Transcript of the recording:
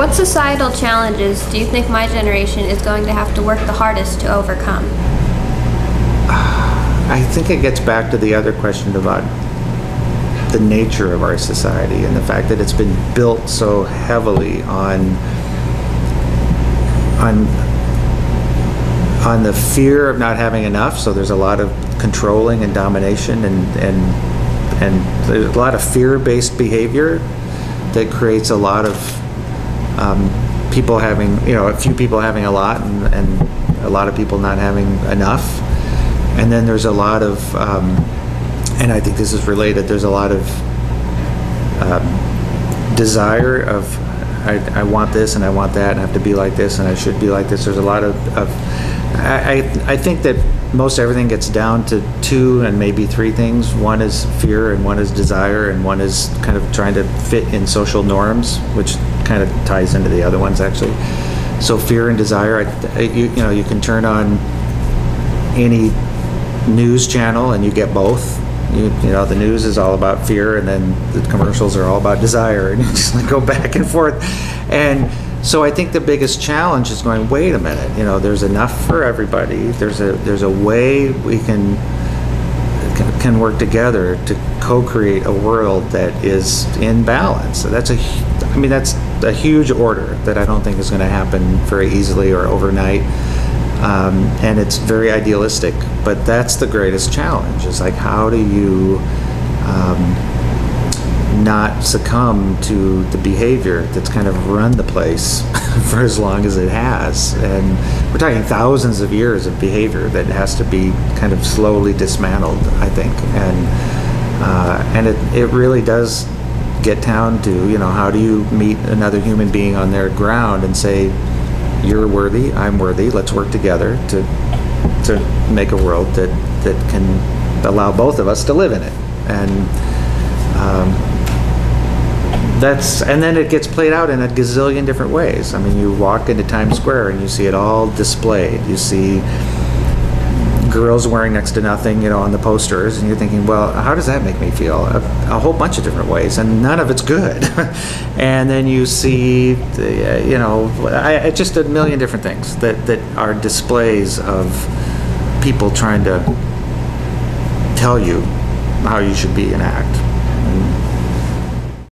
What societal challenges do you think my generation is going to have to work the hardest to overcome? I think it gets back to the other question about the nature of our society and the fact that it's been built so heavily on the fear of not having enough. So there's a lot of controlling and domination and there's a lot of fear-based behavior that creates a lot of people having, a few people having a lot and a lot of people not having enough. And then there's a lot of, and I think this is related, there's a lot of desire of, I want this and I want that and I have to be like this and I should be like this. There's a lot of I think that most everything gets down to two and maybe three things. One is fear and one is desire and one is kind of trying to fit in social norms, which kind of ties into the other ones actually. So fear and desire, you can turn on any news channel and you get both. The news is all about fear and then the commercials are all about desire, and you just go back and forth. And so I think the biggest challenge is going, wait a minute, there's enough for everybody. There's a way we can work together to co-create a world that is in balance. So that's a huge order that I don't think is going to happen very easily or overnight. And it's very idealistic, but that's the greatest challenge. Is like, how do you not succumb to the behavior that's kind of run the place for as long as it has? And we're talking thousands of years of behavior that has to be kind of slowly dismantled, I think. And it really does get down to, how do you meet another human being on their ground and say, you're worthy, I'm worthy, let's work together to make a world that can allow both of us to live in it. And and then it gets played out in a gazillion different ways. I mean, you walk into Times Square and you see it all displayed. You see girls wearing next to nothing, on the posters, and you're thinking, well, how does that make me feel? A whole bunch of different ways, and none of it's good. And then you see, just a million different things that are displays of people trying to tell you how you should be and act.